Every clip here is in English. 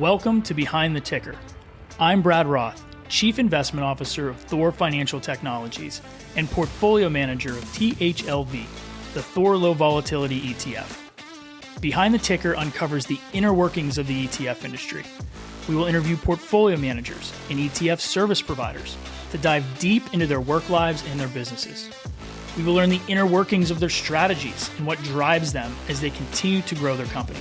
Welcome to Behind the Ticker. I'm Brad Roth, Chief Investment Officer of Thor Financial Technologies and Portfolio Manager of THLV, the Thor Low Volatility ETF. Behind the Ticker uncovers the inner workings of the ETF industry. We will interview portfolio managers and ETF service providers to dive deep into their work lives and their businesses. We will learn the inner workings of their strategies and what drives them as they continue to grow their company.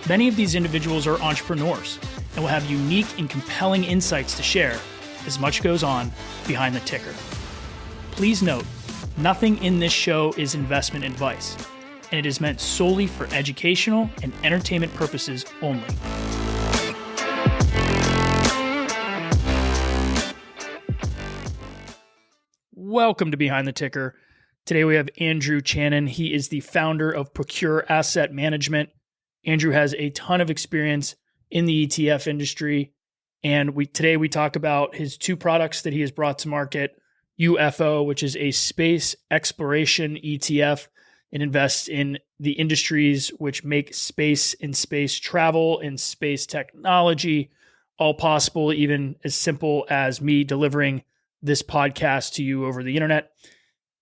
Many of these individuals are entrepreneurs and will have unique and compelling insights to share as much goes on behind the ticker. Please note, nothing in this show is investment advice, and it is meant solely for educational and entertainment purposes only. Welcome to Behind the Ticker. Today we have Andrew Chanin. He is the founder of Procure Asset Management. Andrew has a ton of experience in the ETF industry, and today we talk about his two products that he has brought to market, UFO, which is a space exploration ETF. It invests in the industries which make space and space travel and space technology all possible, even as simple as me delivering this podcast to you over the internet.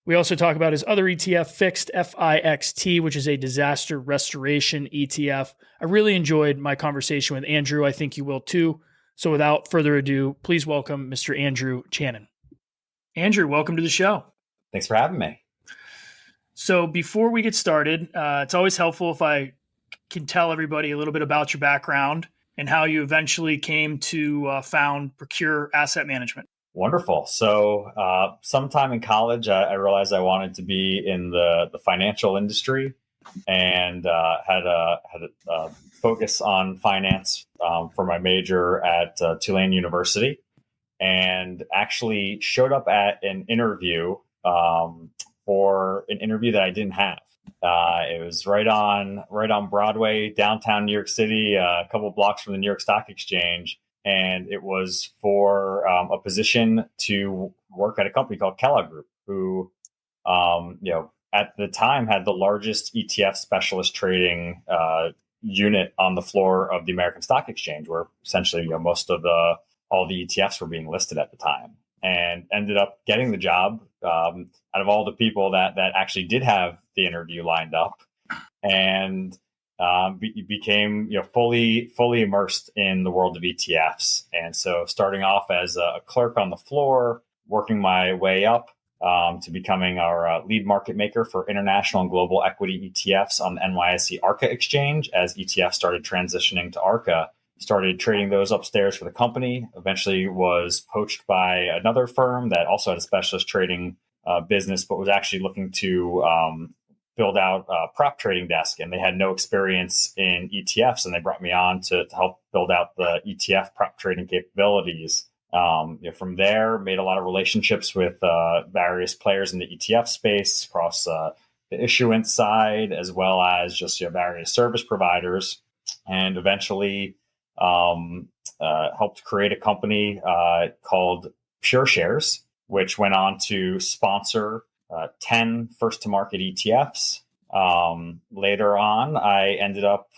We also talk about his other ETF, FIXT, FIXT, which is a disaster restoration ETF. I really enjoyed my conversation with Andrew. I think you will too. So without further ado, please welcome Mr. Andrew Chanin. Andrew, welcome to the show. Thanks for having me. So before we get started, it's always helpful if I can tell everybody a little bit about your background and how you eventually came to found Procure Asset Management. Wonderful. So sometime in college, I realized I wanted to be in the financial industry and had a focus on finance for my major at Tulane University, and actually showed up at an interview for an interview that I didn't have. It was right on Broadway, downtown New York City, a couple of blocks from the New York Stock Exchange. And it was for a position to work at a company called Kellogg Group, who, at the time had the largest ETF specialist trading unit on the floor of the American Stock Exchange, where essentially most of all the ETFs were being listed at the time. And ended up getting the job out of all the people that actually did have the interview lined up, and became fully immersed in the world of ETFs. And so starting off as a clerk on the floor, working my way up to becoming our lead market maker for international and global equity ETFs on the NYSE ARCA exchange. As ETFs started transitioning to ARCA, started trading those upstairs for the company, eventually was poached by another firm that also had a specialist trading business, but was actually looking to build out a prop trading desk, and they had no experience in ETFs, and they brought me on to help build out the ETF prop trading capabilities. From there, made a lot of relationships with various players in the ETF space across the issuance side, as well as just various service providers, and eventually helped create a company called PureShares, which went on to sponsor 10 first-to-market ETFs. Later on, I ended up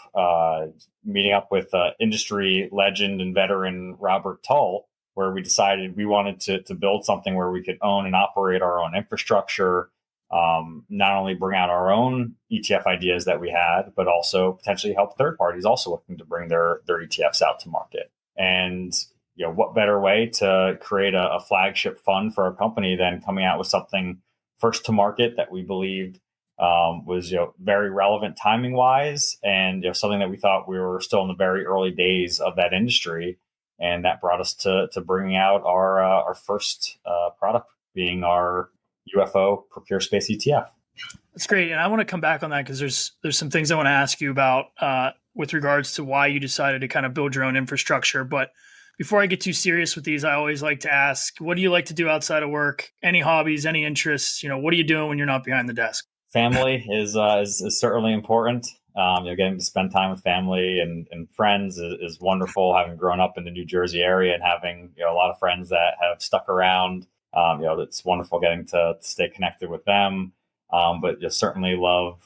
meeting up with industry legend and veteran Robert Tull, where we decided we wanted to build something where we could own and operate our own infrastructure, not only bring out our own ETF ideas that we had, but also potentially help third parties also looking to bring their ETFs out to market. And what better way to create a flagship fund for our company than coming out with something first to market that we believed was very relevant timing wise, and something that we thought we were still in the very early days of that industry, and that brought us to bringing out our first product, being our UFO Procure Space ETF. That's great, and I want to come back on that because there's some things I want to ask you about with regards to why you decided to kind of build your own infrastructure, but before I get too serious with these, I always like to ask, what do you like to do outside of work? Any hobbies, any interests? What are you doing when you're not behind the desk? Family is certainly important. Getting to spend time with family and friends is wonderful. Having grown up in the New Jersey area and having a lot of friends that have stuck around, it's wonderful getting to stay connected with them. But you certainly love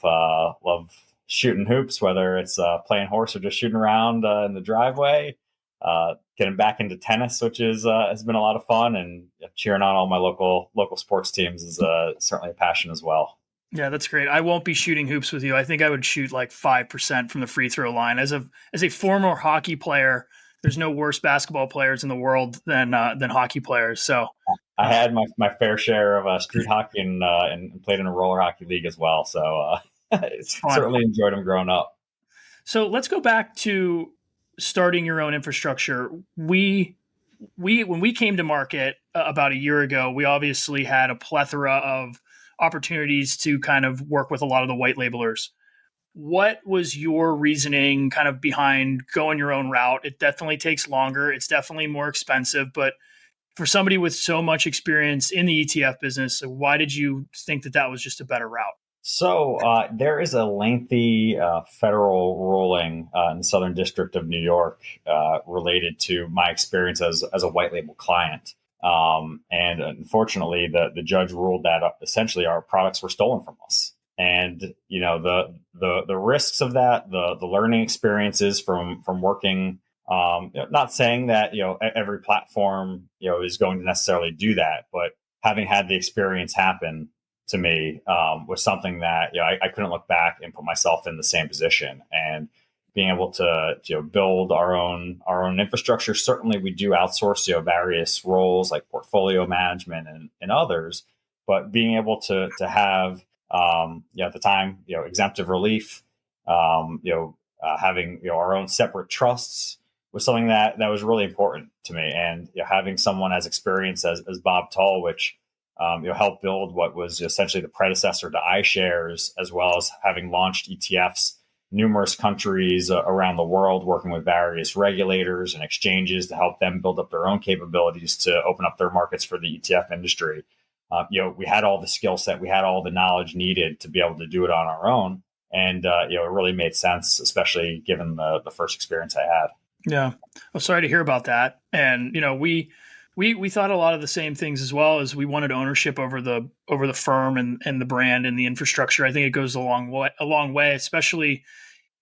shooting hoops, whether it's playing horse or just shooting around in the driveway. Getting back into tennis, which is has been a lot of fun, and cheering on all my local sports teams is certainly a passion as well. Yeah, that's great. I won't be shooting hoops with you. I think I would shoot like 5% from the free throw line. As a former hockey player, there's no worse basketball players in the world than hockey players. So I had my fair share of street hockey and played in a roller hockey league as well. So it's fun. Certainly enjoyed them growing up. So let's go back to starting your own infrastructure. We when we came to market about a year ago, we obviously had a plethora of opportunities to kind of work with a lot of the white labelers. What was your reasoning kind of behind going your own route? It definitely takes longer. It's definitely more expensive, but for somebody with so much experience in the ETF business, why did you think that was just a better route? So there is a lengthy federal ruling in the Southern District of New York related to my experience as a white label client. And unfortunately, the judge ruled that essentially our products were stolen from us. And the risks of that, the learning experiences from working. Not saying that every platform is going to necessarily do that, but having had the experience happen to me was something that I couldn't look back and put myself in the same position. And being able to build our own infrastructure. Certainly, we do outsource various roles like portfolio management and others, but being able to have at the time exemptive relief, having our own separate trusts was something that was really important to me. And having someone as experienced as Bob Tull, which helped build what was essentially the predecessor to iShares, as well as having launched ETFs numerous countries around the world, working with various regulators and exchanges to help them build up their own capabilities to open up their markets for the ETF industry. We had all the skill set, we had all the knowledge needed to be able to do it on our own. And, it really made sense, especially given the first experience I had. Yeah. Well, sorry to hear about that. And, we thought a lot of the same things as well. As we wanted ownership over the firm and the brand and the infrastructure. I think it goes a long way, especially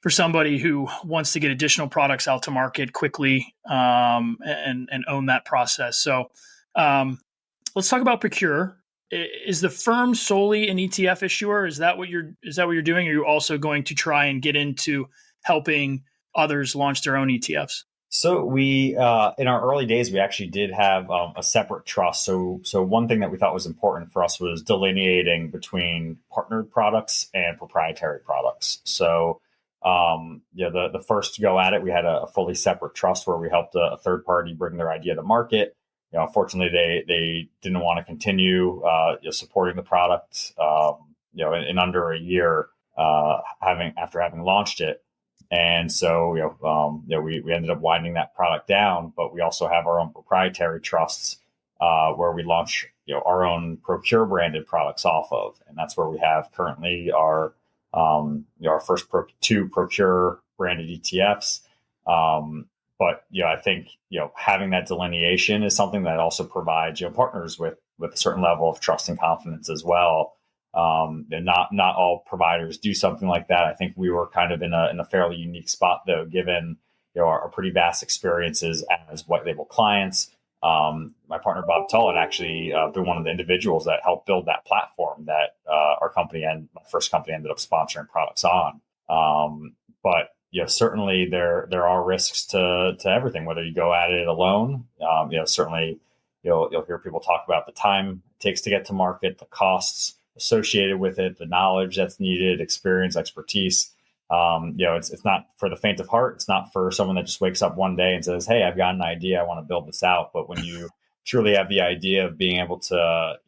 for somebody who wants to get additional products out to market quickly and own that process. So let's talk about Procure. Is the firm solely an ETF issuer? Is that what you're doing? Or are you also going to try and get into helping others launch their own ETFs? So we, in our early days, we actually did have a separate trust. So one thing that we thought was important for us was delineating between partnered products and proprietary products. So, the first go at it, we had a fully separate trust where we helped a third party bring their idea to market. Unfortunately, they didn't want to continue supporting the product, in under a year after having launched it. And so, we ended up winding that product down, but we also have our own proprietary trusts where we launch, our own Procure branded products off of. And that's where we have currently our first two Procure branded ETFs. But, I think, having that delineation is something that also provides, partners with a certain level of trust and confidence as well. And not all providers do something like that. I think we were kind of in a fairly unique spot, though, given our pretty vast experiences as white label clients. My partner Bob Tull had actually been one of the individuals that helped build that platform that our company and my first company ended up sponsoring products on. But certainly there are risks to everything, whether you go at it alone. Certainly you'll hear people talk about the time it takes to get to market, the costs associated with it, the knowledge that's needed, experience, expertise. It's not for the faint of heart. It's not for someone that just wakes up one day and says, "Hey, I've got an idea. I want to build this out." But when you truly have the idea of being able to,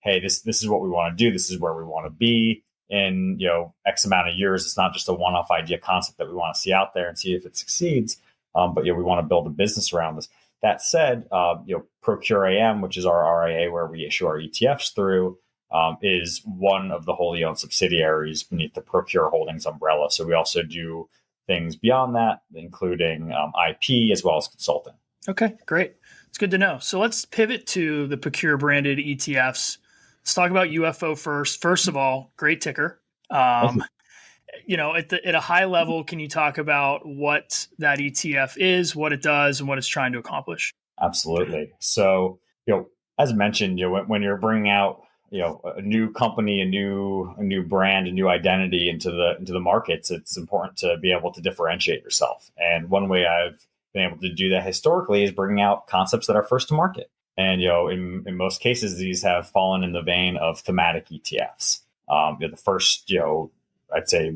hey, this is what we want to do. This is where we want to be in, X amount of years. It's not just a one-off idea concept that we want to see out there and see if it succeeds. But we want to build a business around this. That said, ProcureAM, which is our RIA where we issue our ETFs through, is one of the wholly owned subsidiaries beneath the Procure Holdings umbrella. So we also do things beyond that, including IP as well as consulting. Okay, great. It's good to know. So let's pivot to the Procure branded ETFs. Let's talk about UFO first. First of all, great ticker. at a high level, can you talk about what that ETF is, what it does, and what it's trying to accomplish? Absolutely. So, as mentioned, when you're bringing out, a new company, a new brand, a new identity into the markets, it's important to be able to differentiate yourself. And one way I've been able to do that historically is bringing out concepts that are first to market. And, in most cases, these have fallen in the vein of thematic ETFs. The first, I'd say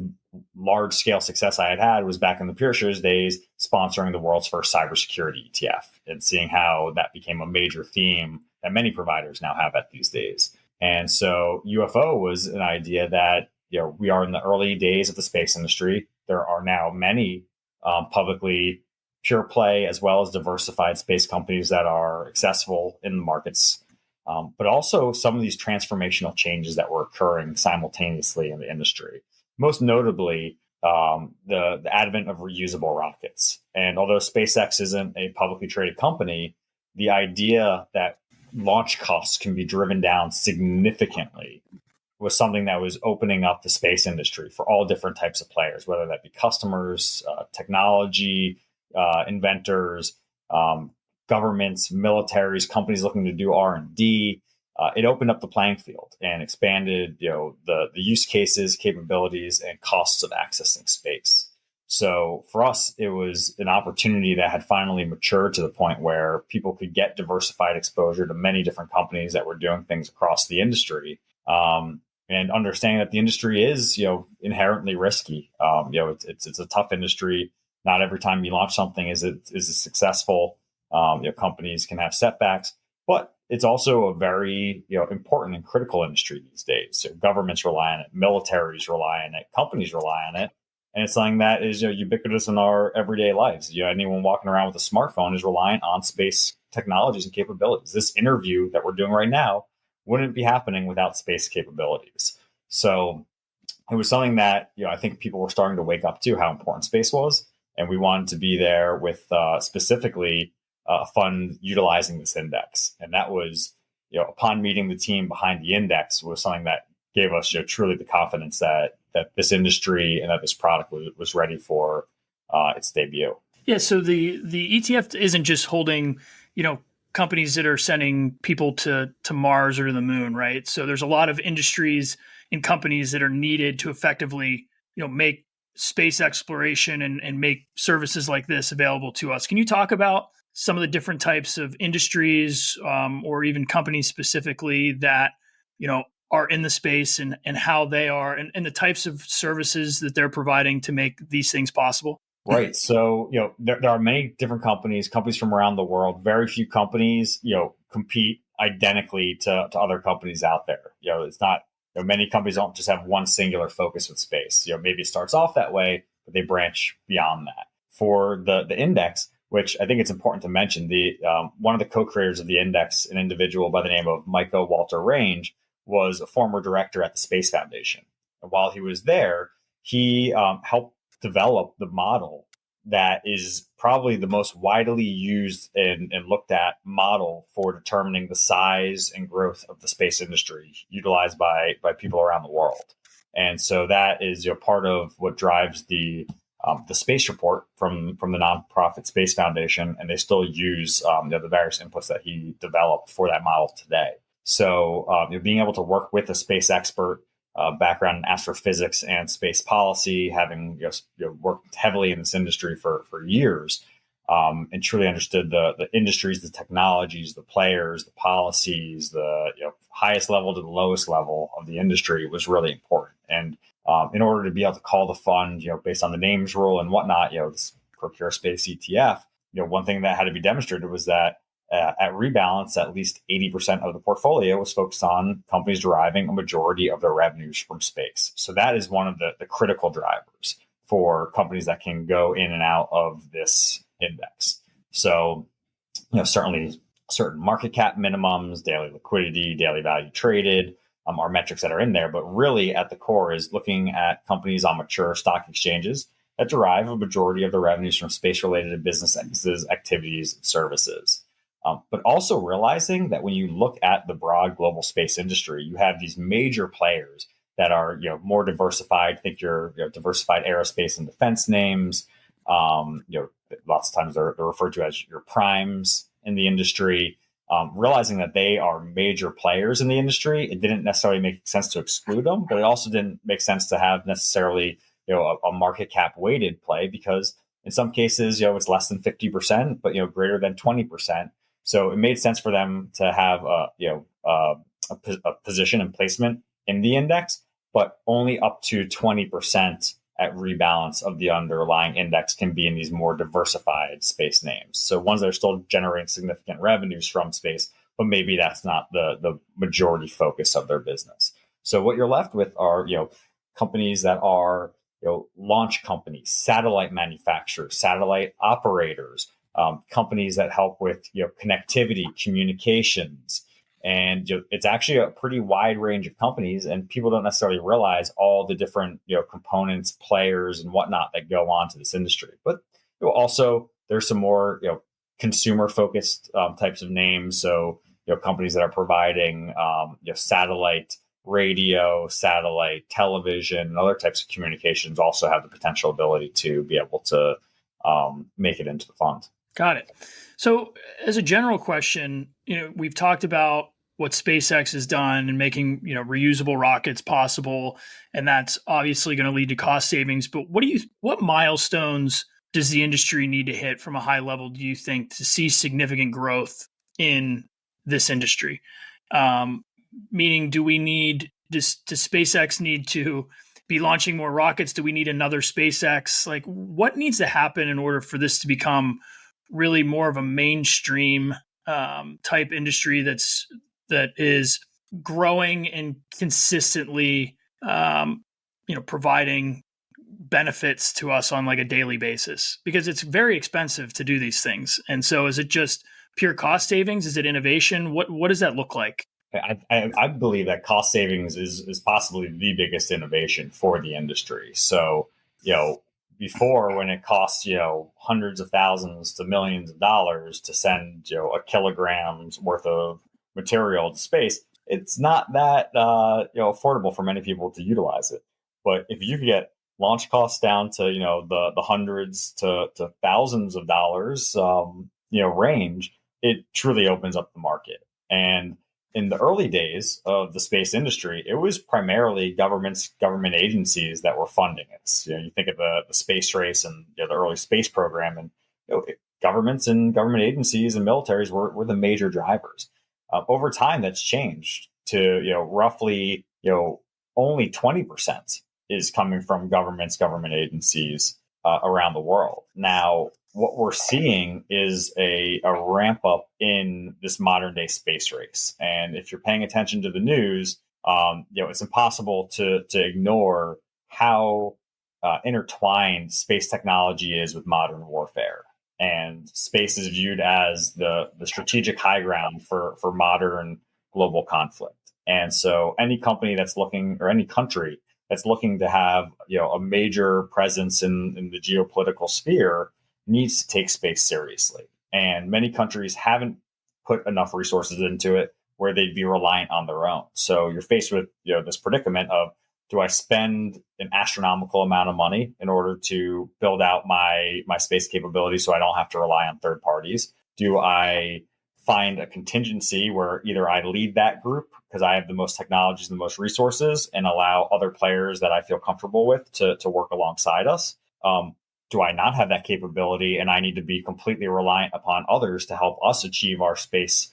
large scale success I had was back in the PureShares days, sponsoring the world's first cybersecurity ETF and seeing how that became a major theme that many providers now have at these days. And so UFO was an idea that, we are in the early days of the space industry. There are now many publicly pure play as well as diversified space companies that are accessible in the markets. But also some of these transformational changes that were occurring simultaneously in the industry. Most notably, the advent of reusable rockets. And although SpaceX isn't a publicly traded company, the idea that launch costs can be driven down significantly was something that was opening up the space industry for all different types of players, whether that be customers, technology, inventors, governments, militaries, companies looking to do R&D. It opened up the playing field and expanded, the use cases, capabilities, and costs of accessing space. So for us, it was an opportunity that had finally matured to the point where people could get diversified exposure to many different companies that were doing things across the industry, and understanding that the industry is, inherently risky. It's a tough industry. Not every time you launch something is it successful. Companies can have setbacks, but it's also a very important and critical industry these days. So governments rely on it, militaries rely on it, companies rely on it, and it's something that is ubiquitous in our everyday lives. Anyone walking around with a smartphone is reliant on space technologies and capabilities. This interview that we're doing right now wouldn't be happening without space capabilities. So it was something that I think people were starting to wake up to how important space was, and we wanted to be there with specifically a fund utilizing this index. And that was, upon meeting the team behind the index, was something that gave us truly the confidence that this industry and that this product was ready for its debut. Yeah. So the ETF isn't just holding, companies that are sending people to Mars or to the moon, right? So there's a lot of industries and companies that are needed to effectively, make space exploration and make services like this available to us. Can you talk about some of the different types of industries or even companies specifically that, are in the space and how they are and the types of services that they're providing to make these things possible? Right. So, there are many different companies from around the world. Very few companies, compete identically to other companies out there. It's not, many companies don't just have one singular focus with space. Maybe it starts off that way, but they branch beyond that. For the index, which I think it's important to mention, the one of the co-creators of the index, an individual by the name of Micah Walter Range, was a former director at the Space Foundation. And while he was there, he helped develop the model that is probably the most widely used and looked at model for determining the size and growth of the space industry utilized by people around the world. And so that is part of what drives the space report from the nonprofit Space Foundation, and they still use the various inputs that he developed for that model today. So being able to work with a space expert, background in astrophysics and space policy, having worked heavily in this industry for years, and truly understood the industries, the technologies, the players, the policies, the highest level to the lowest level of the industry was really important. And in order to be able to call the fund, based on the names rule and whatnot, this Procure Space ETF, one thing that had to be demonstrated was that at rebalance, at least 80% of the portfolio was focused on companies deriving a majority of their revenues from space. So that is one of the critical drivers for companies that can go in and out of this index. So, certainly certain market cap minimums, daily liquidity, daily value traded, are metrics that are in there. But really at the core is looking at companies on mature stock exchanges that derive a majority of their revenues from space-related businesses, activities, and services. But also realizing that when you look at the broad global space industry, you have these major players that are more diversified. Think your diversified aerospace and defense names. Lots of times they're referred to as your primes in the industry. Realizing that they are major players in the industry, it didn't necessarily make sense to exclude them, but it also didn't make sense to have necessarily a market cap weighted play, because in some cases it's less than 50%, but greater than 20%. So it made sense for them to have a position and placement in the index, but only up to 20% at rebalance of the underlying index can be in these more diversified space names. So ones that are still generating significant revenues from space, but maybe that's not the majority focus of their business. So what you're left with are, companies that are, launch companies, satellite manufacturers, satellite operators, companies that help with, connectivity, communications. And it's actually a pretty wide range of companies, and people don't necessarily realize all the different components, players, and whatnot that go on to this industry. But also there's some more consumer focused types of names. So companies that are providing satellite radio, satellite television, and other types of communications also have the potential ability to be able to make it into the fund. Got it. So as a general question, we've talked about what SpaceX has done and making, reusable rockets possible. And that's obviously going to lead to cost savings. But what milestones does the industry need to hit from a high level, do you think, to see significant growth in this industry? Meaning, does SpaceX need to be launching more rockets? Do we need another SpaceX? Like, what needs to happen in order for this to become really more of a mainstream type industry that is growing and consistently, providing benefits to us on like a daily basis? Because it's very expensive to do these things. And so, is it just pure cost savings? Is it innovation? What does that look like? I believe that cost savings is possibly the biggest innovation for the industry. So, before, when it costs, hundreds of thousands to millions of dollars to send, a kilogram's worth of material to space, it's not that, affordable for many people to utilize it. But if you get launch costs down to, the hundreds to thousands of dollars, range, it truly opens up the market. And in the early days of the space industry, it was primarily government agencies that were funding it. You think of the space race and the early space program, and governments and government agencies and militaries were the major drivers. Over time, that's changed to roughly only 20% is coming from government agencies around the world. Now, what we're seeing is a ramp up in this modern day space race. And if you're paying attention to the news, it's impossible to ignore how intertwined space technology is with modern warfare. And space is viewed as the strategic high ground for modern global conflict. And so any company that's looking, or any country that's looking to have a major presence in the geopolitical sphere, needs to take space seriously. And many countries haven't put enough resources into it where they'd be reliant on their own. So you're faced with this predicament of, do I spend an astronomical amount of money in order to build out my space capability so I don't have to rely on third parties? Do I find a contingency where either I lead that group because I have the most technologies and the most resources, and allow other players that I feel comfortable with to work alongside us? Do I not have that capability and I need to be completely reliant upon others to help us achieve our space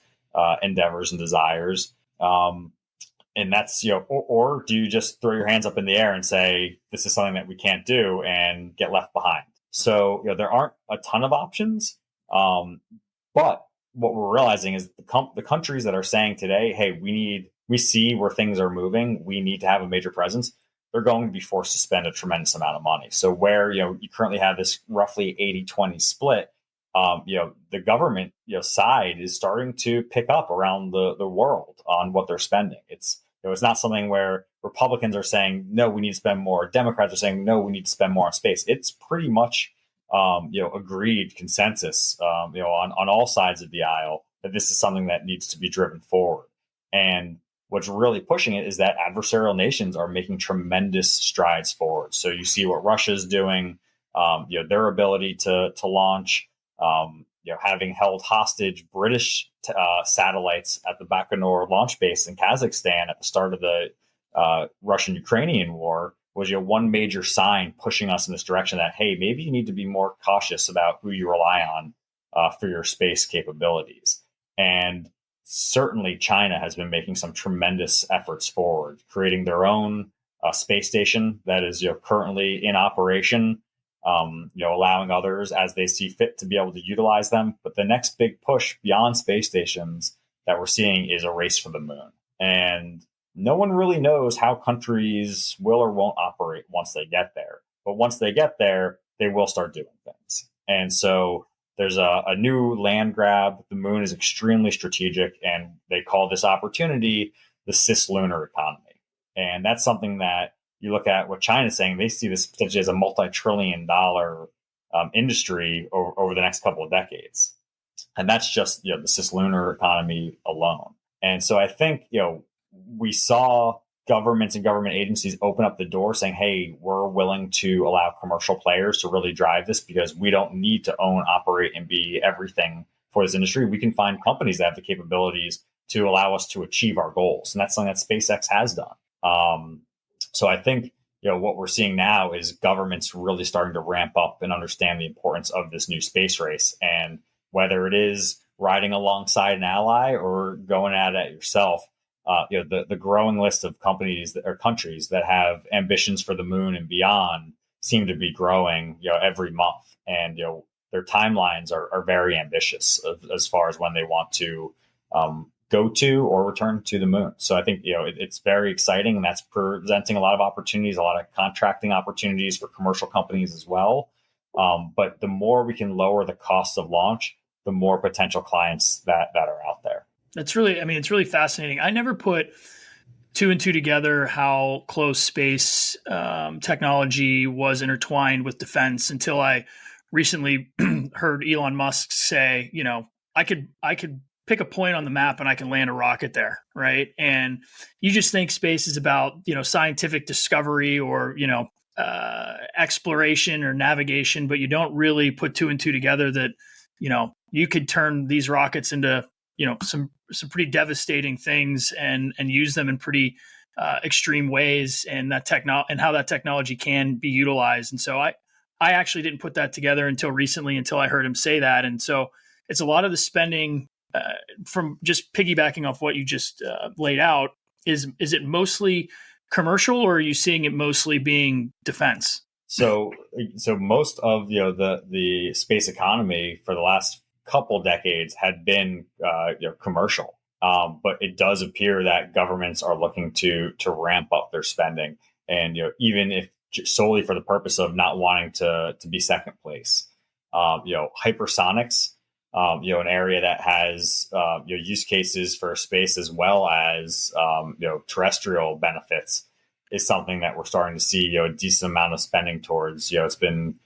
endeavors and desires? And that's, or do you just throw your hands up in the air and say, this is something that we can't do, and get left behind? So, there aren't a ton of options. But what we're realizing is the countries that are saying today, hey, we see where things are moving, we need to have a major presence, they're going to be forced to spend a tremendous amount of money. So where, you currently have this roughly 80-20 split, the government, side is starting to pick up around the world on what they're spending. It's not something where Republicans are saying, no, we need to spend more. Democrats are saying, no, we need to spend more on space. It's pretty much, agreed consensus, on all sides of the aisle that this is something that needs to be driven forward. And what's really pushing it is that adversarial nations are making tremendous strides forward. So you see what Russia's doing, their ability to launch, having held hostage British satellites at the Baikonur launch base in Kazakhstan at the start of the Russian-Ukrainian war was one major sign pushing us in this direction that, hey, maybe you need to be more cautious about who you rely on for your space capabilities. And certainly China has been making some tremendous efforts forward, creating their own space station that is currently in operation, allowing others as they see fit to be able to utilize them. But the next big push beyond space stations that we're seeing is a race for the moon. And no one really knows how countries will or won't operate once they get there. But once they get there, they will start doing things. And so there's a new land grab. The moon is extremely strategic, and they call this opportunity the cislunar economy. And that's something that you look at what China's saying. They see this potentially as a multi-trillion-dollar industry over the next couple of decades. And that's just the cislunar economy alone. And so I think we saw governments and government agencies open up the door saying, hey, we're willing to allow commercial players to really drive this because we don't need to own, operate, and be everything for this industry. We can find companies that have the capabilities to allow us to achieve our goals. And that's something that SpaceX has done. So I think what we're seeing now is governments really starting to ramp up and understand the importance of this new space race. And whether it is riding alongside an ally or going at it yourself, the growing list of companies or countries that have ambitions for the moon and beyond seem to be growing, every month. And, their timelines are very ambitious as far as when they want to go to or return to the moon. So I think, it's very exciting, and that's presenting a lot of opportunities, a lot of contracting opportunities for commercial companies as well. But the more we can lower the cost of launch, the more potential clients that are out there. It's really fascinating. I never put two and two together how close space technology was intertwined with defense until I recently heard Elon Musk say, I could pick a point on the map and I can land a rocket there, right? And you just think space is about, scientific discovery or, exploration or navigation, but you don't really put two and two together that, you could turn these rockets into, some pretty devastating things and use them in pretty extreme ways, and and how that technology can be utilized. And so I actually didn't put that together until recently, until I heard him say that. And so it's a lot of the spending from just piggybacking off what you just laid out. Is it mostly commercial, or are you seeing it mostly being defense? So most of the space economy for the last couple decades had been commercial, but it does appear that governments are looking to ramp up their spending, and even if solely for the purpose of not wanting to be second place. Hypersonics, an area that has use cases for space as well as terrestrial benefits, is something that we're starting to see a decent amount of spending towards. It's been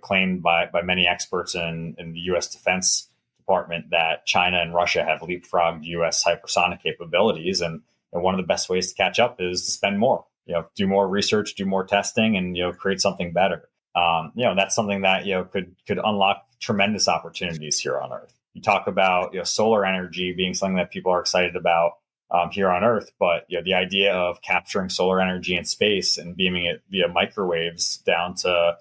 claimed by many experts in the U.S. Defense Department that China and Russia have leapfrogged U.S. hypersonic capabilities, and one of the best ways to catch up is to spend more. Do more research, do more testing, and create something better. That's something that could unlock tremendous opportunities here on Earth. You talk about solar energy being something that people are excited about here on Earth, but the idea of capturing solar energy in space and beaming it via microwaves down to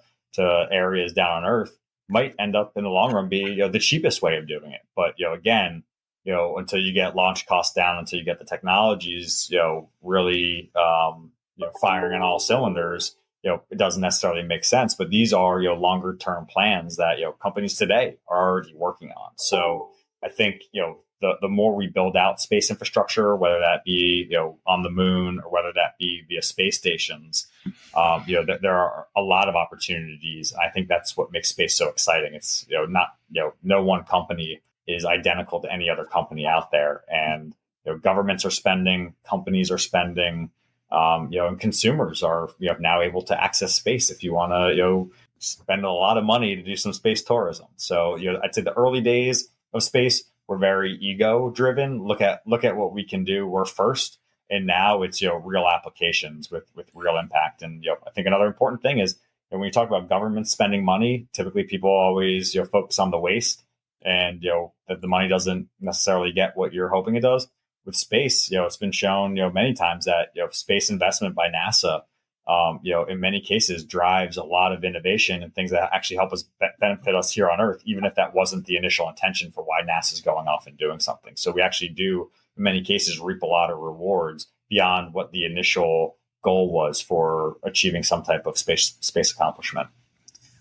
areas down on Earth might end up in the long run be the cheapest way of doing it. But again, until you get launch costs down, until you get the technologies really firing on all cylinders, it doesn't necessarily make sense. But these are longer term plans that companies today are already working on. So I think the more we build out space infrastructure, whether that be on the moon or whether that be via space stations, there are a lot of opportunities. I think that's what makes space so exciting. It's not no one company is identical to any other company out there, and governments are spending, companies are spending, and consumers are now able to access space if you want to spend a lot of money to do some space tourism. So I'd say the early days of space we're very ego driven. Look at what we can do. We're first. And now it's, real applications with real impact. And, I think another important thing is, when you talk about government spending money, typically people always, focus on the waste, and, that the money doesn't necessarily get what you're hoping it does. With space, it's been shown, many times that, space investment by NASA, in many cases drives a lot of innovation and things that actually help us benefit us here on Earth, even if that wasn't the initial intention for why NASA's going off and doing something. So we actually do, in many cases, reap a lot of rewards beyond what the initial goal was for achieving some type of space accomplishment.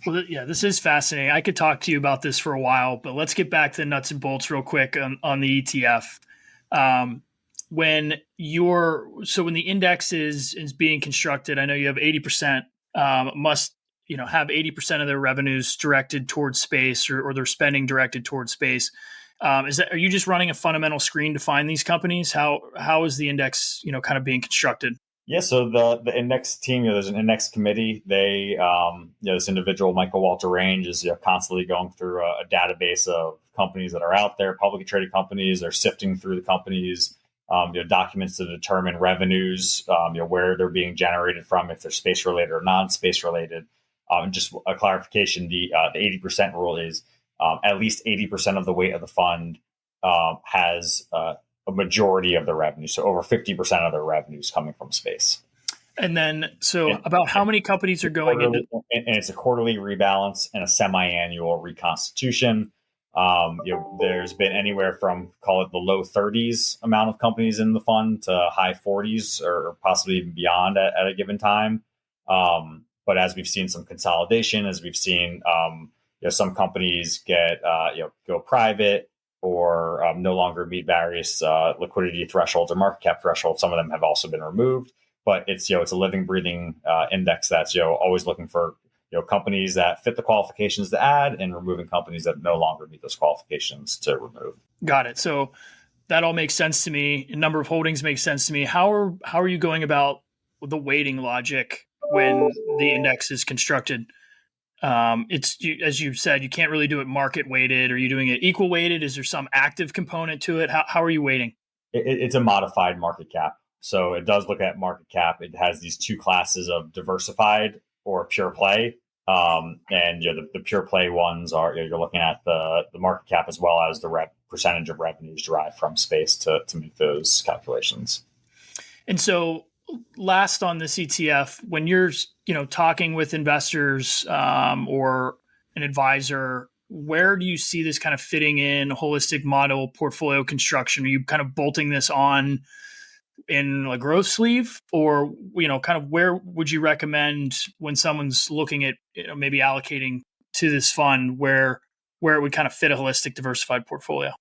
Well, yeah, this is fascinating. I could talk to you about this for a while, but let's get back to the nuts and bolts real quick on the ETF. When the index is being constructed, I know you have 80% must have 80% of their revenues directed towards space, or their spending directed towards space. Are you just running a fundamental screen to find these companies? How is the index kind of being constructed? Yeah, so the index team, there's an index committee. They, this individual, Michael Walter Range, is constantly going through a database of companies that are out there, publicly traded companies. They're sifting through the companies, documents to determine revenues, where they're being generated from, if they're space related or non-space related. And just a clarification: the 80% rule is at least 80% of the weight of the fund has a majority of the revenue. So over 50% of their revenues coming from space. And then, about how many companies are going into? And it's a quarterly rebalance and a semiannual reconstitution. There's been anywhere from, call it, the low 30s amount of companies in the fund to high 40s or possibly even beyond at a given time. But as we've seen some consolidation, as we've seen, some companies get go private, or no longer meet various liquidity thresholds or market cap thresholds. Some of them have also been removed, but it's it's a living, breathing index that's always looking for companies that fit the qualifications to add, and removing companies that no longer meet those qualifications to remove. Got it. So that all makes sense to me. A number of holdings makes sense to me. How are you going about the weighting logic when the index is constructed? As you said, you can't really do it market weighted. Are you doing it equal weighted? Is there some active component to it? How are you weighting? It's a modified market cap. So it does look at market cap. It has these two classes of diversified or pure play. And the pure play ones are, you're looking at the market cap as well as the percentage of revenues derived from space to make those calculations. And so, last on this ETF, when you're talking with investors or an advisor, where do you see this kind of fitting in holistic model portfolio construction? Are you kind of bolting this on in a growth sleeve, or kind of where would you recommend when someone's looking at maybe allocating to this fund, where it would kind of fit a holistic diversified portfolio?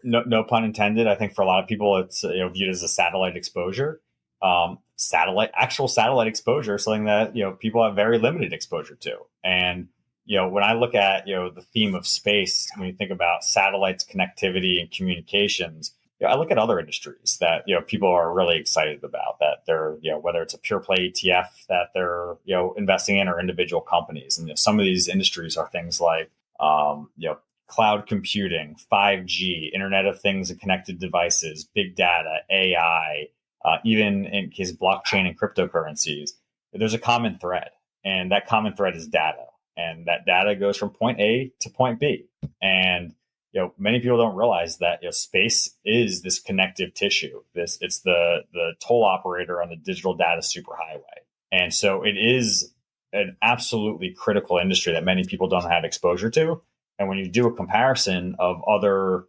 No pun intended. I think for a lot of people, it's viewed as a satellite exposure. Actual satellite exposure is something that people have very limited exposure to. And when I look at the theme of space, when you think about satellites, connectivity, and communications, I look at other industries that people are really excited about, that they're whether it's a pure play ETF that they're investing in, or individual companies. And some of these industries are things like cloud computing, 5G, Internet of Things and connected devices, big data, AI. Even in case of blockchain and cryptocurrencies, there's a common thread, and that common thread is data, and that data goes from point A to point B. And many people don't realize that space is this connective tissue. It's the toll operator on the digital data superhighway, and so it is an absolutely critical industry that many people don't have exposure to. And when you do a comparison of other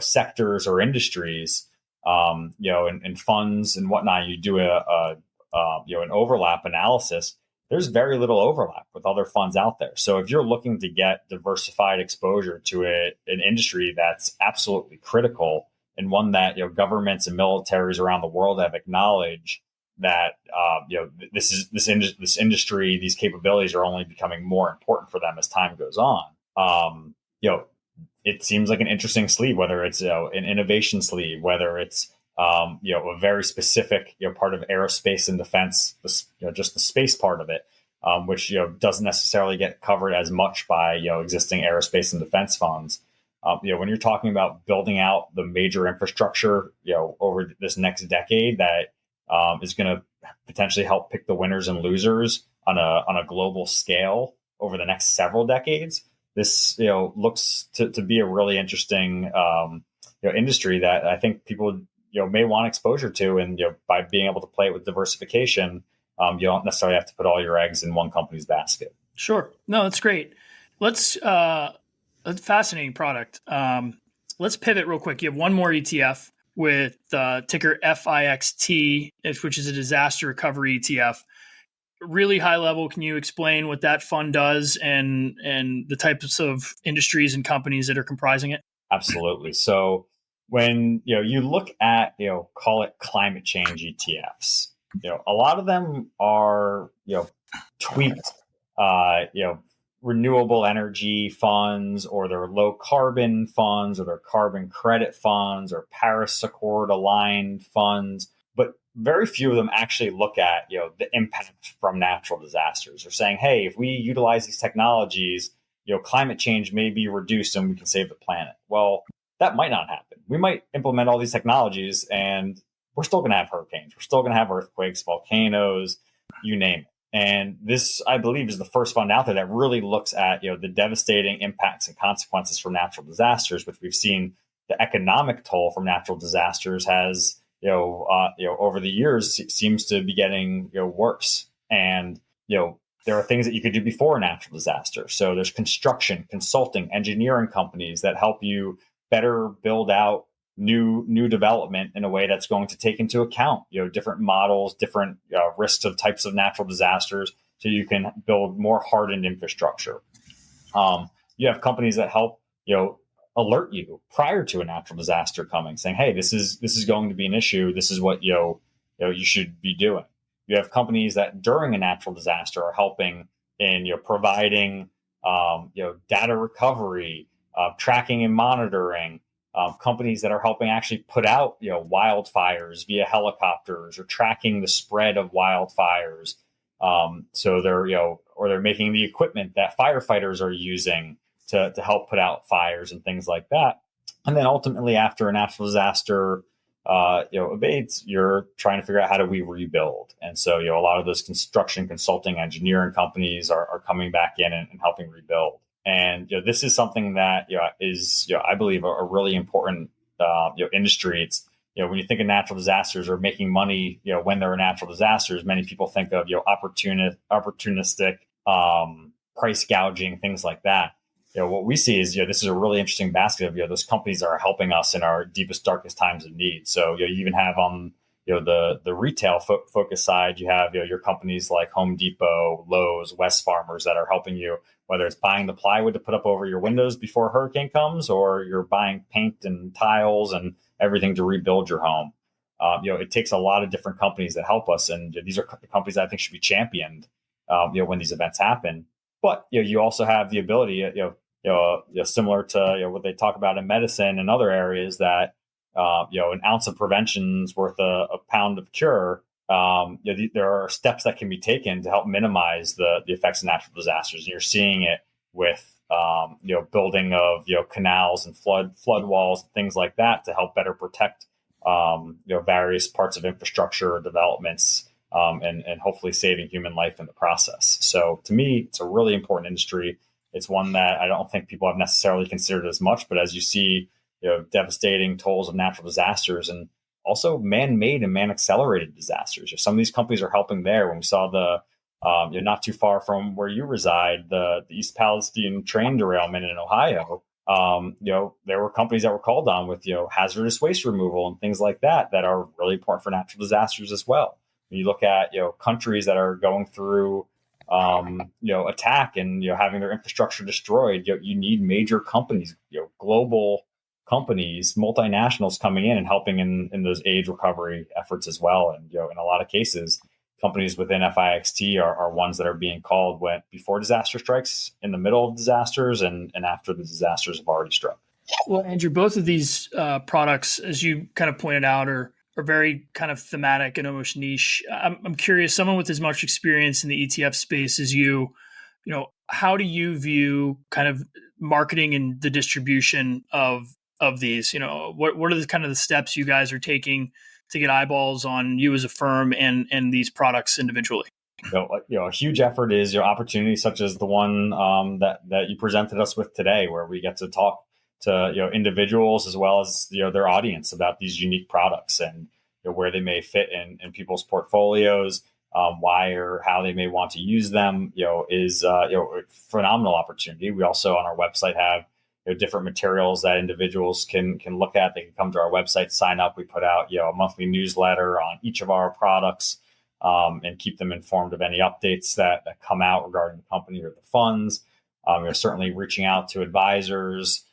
sectors or industries, and funds and whatnot, you do an overlap analysis. There's very little overlap with other funds out there. So if you're looking to get diversified exposure to an industry that's absolutely critical, and one that governments and militaries around the world have acknowledged that this industry, these capabilities are only becoming more important for them as time goes on. It seems like an interesting sleeve, whether it's an innovation sleeve, whether it's a very specific part of aerospace and defense, just the space part of it, which doesn't necessarily get covered as much by existing aerospace and defense funds. When you're talking about building out the major infrastructure, over this next decade that is going to potentially help pick the winners and losers on a global scale over the next several decades, this looks to be a really interesting industry that I think people may want exposure to, and by being able to play it with diversification, you don't necessarily have to put all your eggs in one company's basket. Sure. No, that's great. Let's a fascinating product. Let's pivot real quick. You have one more ETF with ticker FIXT, which is a disaster recovery ETF. Really high level, can you explain what that fund does and the types of industries and companies that are comprising it? Absolutely. So when you look at call it climate change ETFs, a lot of them are tweaked renewable energy funds, or they're low carbon funds, or they're carbon credit funds, or Paris Accord aligned funds. But very few of them actually look at the impact from natural disasters. They're saying, hey, if we utilize these technologies, climate change may be reduced and we can save the planet. Well, that might not happen. We might implement all these technologies and we're still going to have hurricanes. We're still going to have earthquakes, volcanoes, you name it. And this, I believe, is the first fund out there that really looks at the devastating impacts and consequences from natural disasters, which we've seen the economic toll from natural disasters has over the years seems to be getting worse. And there are things that you could do before a natural disaster. So there's construction, consulting, engineering companies that help you better build out new development in a way that's going to take into account different models, different risks of types of natural disasters, so you can build more hardened infrastructure. You have companies that help alert you prior to a natural disaster coming, saying, hey, this is going to be an issue, this is what you should be doing. You have companies that during a natural disaster are helping in providing data recovery, tracking and monitoring. Companies that are helping actually put out wildfires via helicopters, or tracking the spread of wildfires. So they're making the equipment that firefighters are using to help put out fires and things like that. And then ultimately, after a natural disaster abates, you're trying to figure out how do we rebuild. And so a lot of those construction, consulting, engineering companies are coming back in and helping rebuild. And this is something that is I believe a really important industry. It's when you think of natural disasters or making money when there are natural disasters, many people think of opportunistic price gouging, things like that. What we see is this is a really interesting basket of those companies that are helping us in our deepest, darkest times of need. So you even have on the retail focus side, you have your companies like Home Depot, Lowe's, West Farmers that are helping you, whether it's buying the plywood to put up over your windows before a hurricane comes, or you're buying paint and tiles and everything to rebuild your home. It takes a lot of different companies that help us, and these are the companies that I think should be championed when these events happen. But you also have the ability, similar to what they talk about in medicine and other areas, that an ounce of prevention is worth a pound of cure. There are steps that can be taken to help minimize the effects of natural disasters, and you're seeing it with building of canals and flood walls and things like that to help better protect various parts of infrastructure developments, and hopefully saving human life in the process. So to me, it's a really important industry. It's one that I don't think people have necessarily considered as much, but as you see devastating tolls of natural disasters, and also man-made and man-accelerated disasters. Some of these companies are helping there. When we saw the not too far from where you reside, the East Palestine train derailment in Ohio, there were companies that were called on with hazardous waste removal and things like that are really important for natural disasters as well. When you look at countries that are going through attack and having their infrastructure destroyed, you need major companies, global companies, multinationals coming in and helping in those aid recovery efforts as well. And in a lot of cases, companies within FIXT are ones that are being called before disaster strikes, in the middle of disasters, and after the disasters have already struck. Well, Andrew, both of these products, as you kind of pointed out, are very kind of thematic and almost niche. I'm curious, someone with as much experience in the ETF space as how do you view kind of marketing and the distribution of these? What are the kind of the steps you guys are taking to get eyeballs on you as a firm and these products individually? A huge effort is opportunities such as the one that you presented us with today, where we get to talk to individuals as well as their audience about these unique products and where they may fit in people's portfolios, why or how they may want to use them. Is a phenomenal opportunity. We also on our website have different materials that individuals can look at. They can come to our website, sign up. We put out a monthly newsletter on each of our products. And keep them informed of any updates that come out regarding the company or the funds. Certainly reaching out to advisors,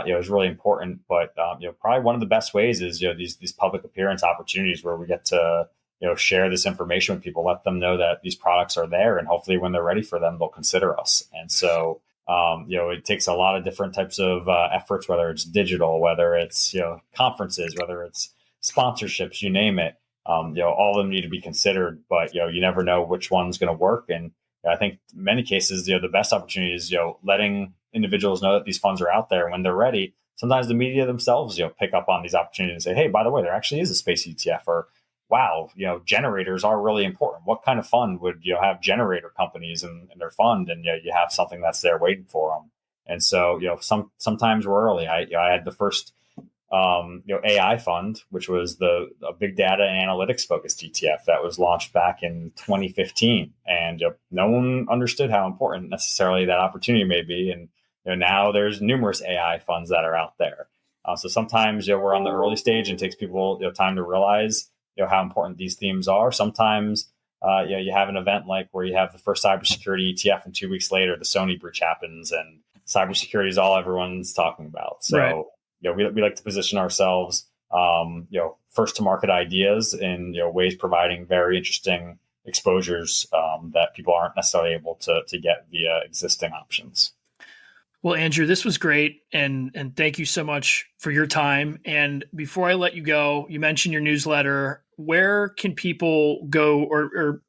is really important. But probably one of the best ways is these public appearance opportunities where we get to share this information with people, let them know that these products are there, and hopefully when they're ready for them, they'll consider us. And so it takes a lot of different types of efforts, whether it's digital, whether it's conferences, whether it's sponsorships, you name it. All of them need to be considered, but you never know which one's going to work. And I think in many cases, the best opportunity is letting individuals know that these funds are out there. And when they're ready, sometimes the media themselves pick up on these opportunities and say, hey, by the way, there actually is a space ETF, or wow, generators are really important. What kind of fund would have generator companies in their fund, and you have something that's there waiting for them. And so sometimes we're early. I had the first AI fund, which was a big data and analytics focused ETF that was launched back in 2015. And no one understood how important necessarily that opportunity may be. And now there's numerous AI funds that are out there. So sometimes we're on the early stage and it takes people time to realize how important these themes are. Sometimes you have an event like where you have the first cybersecurity ETF, and 2 weeks later the Sony breach happens, and cybersecurity is all everyone's talking about. So. Right. We like to position ourselves, first to market ideas in ways providing very interesting exposures that people aren't necessarily able to get via existing options. Well, Andrew, this was great, and thank you so much for your time. And before I let you go, you mentioned your newsletter. Where can people go, or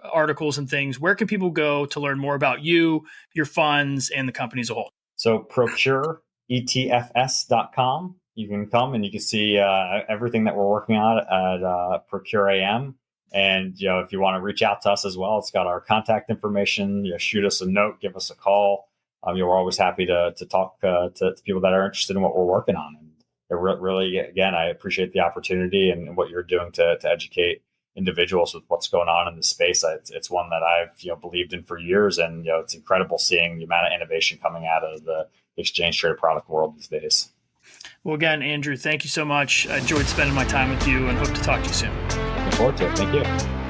articles and things? Where can people go to learn more about you, your funds, and the company as a whole? So Procure. ETFs.com. You can come and you can see everything that we're working on at ProcureAM. And if you want to reach out to us as well, it's got our contact information. Shoot us a note, give us a call. We're always happy to talk to people that are interested in what we're working on. And really, again, I appreciate the opportunity and what you're doing to educate individuals with what's going on in the space. It's one that I've believed in for years, and it's incredible seeing the amount of innovation coming out of the exchange traded product world these days. Well, again, Andrew, thank you so much. I enjoyed spending my time with you and hope to talk to you soon. Looking forward to it. Thank you.